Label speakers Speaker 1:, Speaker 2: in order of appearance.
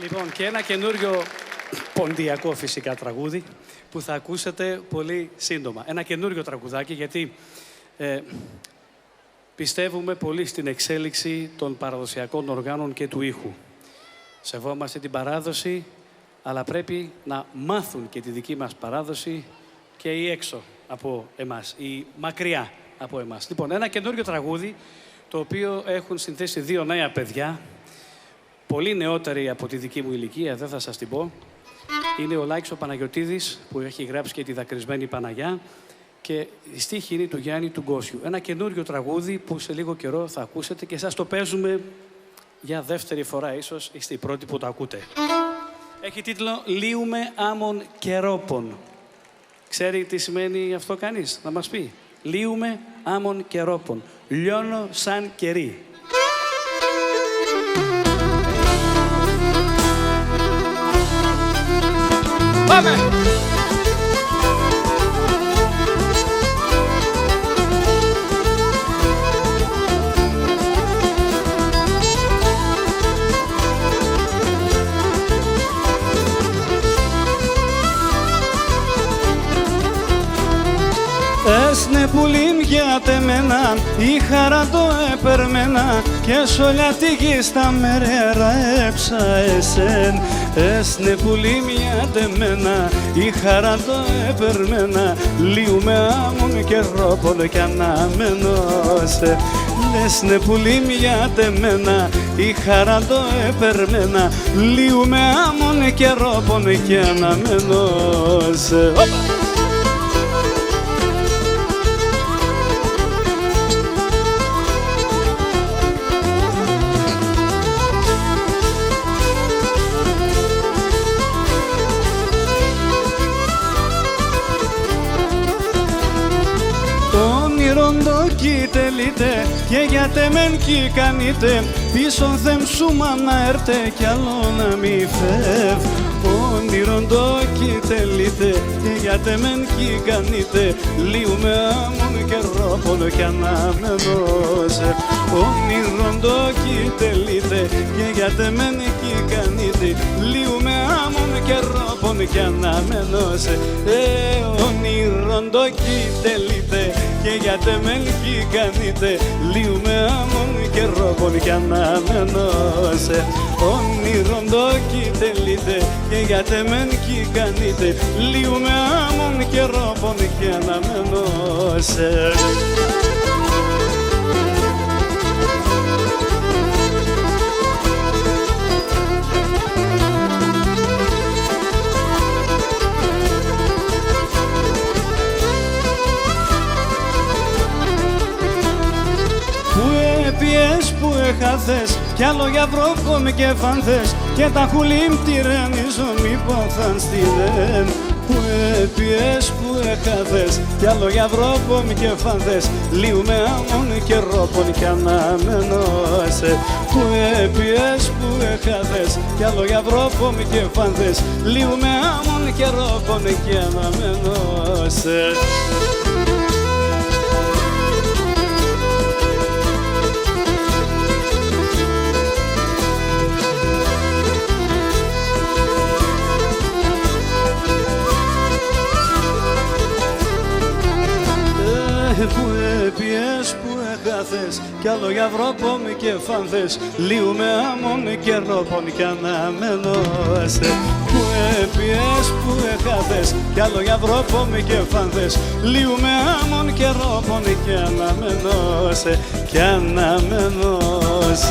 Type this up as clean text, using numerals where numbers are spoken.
Speaker 1: Λοιπόν, και ένα καινούριο ποντιακό φυσικά τραγούδι που θα ακούσετε πολύ σύντομα. Ένα καινούριο τραγουδάκι γιατί πιστεύουμε πολύ στην εξέλιξη των παραδοσιακών οργάνων και του ήχου. Σεβόμαστε την παράδοση, αλλά πρέπει να μάθουν και τη δική μας παράδοση και οι έξω από εμάς, οι μακριά από εμάς. Λοιπόν, ένα καινούριο τραγούδι, το οποίο έχουν συνθέσει δύο νέα παιδιά, πολύ νεότεροι από τη δική μου ηλικία, δεν θα σας την πω. Είναι ο Λάκης ο Παναγιωτίδης, που έχει γράψει και τη Δακρυσμένη Παναγιά, και η στίχη είναι του Γιάννη του Γκόσιου. Ένα καινούριο τραγούδι που σε λίγο καιρό θα ακούσετε και σας το παίζουμε για δεύτερη φορά, ίσως είστε οι πρώτοι που το ακούτε. Έχει τίτλο «Λύουμε άμμον καιρόπον». Ξέρει τι σημαίνει αυτό κανείς, να μας πει? Λύουμε άμμον καιρόπον. Λιώνω σαν κερί. Πάμε!
Speaker 2: Έσνε πουλήν για τεμένα, η χαρά το έπερμενα και σ' όλια τη γη στα μερέρα έψα εσέν. Έσνε πουλήν για τεμένα, η χαρά το έπερμενα, λύουμε άμμον καιρόπον κι αναμένος. Έσνε πουλήν για τεμένα, η χαρά το έπερμενα, λύουμε άμμον καιρόπον κι αναμένος. Τελείτε και για τεμέν κι κάνετε πίσω θεμ σου να έρτε κι άλλο να μη φεύ. Όνειρον το τελείτε και για τεμέν κι κάνετε λύουμε άμμον καιρόπον κι αναμένος. Όνειρον το τελείτε και για τεμέν κι κάνετε λύουμε άμμον καιρόπον κι αναμένος. Όνειρον το τελείτε και για τεμέν κι κάνετε λύουμε άμμον καιρόπον κι αναμένος. Όνειρον το τελείτε και για τεμέν κι κάνετε λύουμε άμμον καιρόπον κι αναμένος. Που έχαθες κι άλλο για βρόκομ και φανθές και τα χουλίμ τυραννίζω μη πάθαν στη δεν. Που έπιες που έχαθες κι άλλο για βρόκομ και φανθές λύουμε άμμον καιρόπον κι αναμένος. Που έπιες που έχαθες κι άλλο για βρόκομ και φανθές λύουμε άμμον καιρόπον κι αναμένος. Που έπιες που έχαθες κι άλλο για βρόκομ και φανθές λύουμε άμμον καιρόπον κι αναμένος. Που έπιες που έχαθες κι άλλο για βρόκομ και φανθές λύουμε άμμον καιρόπον κι αναμένος. Κι αναμένος.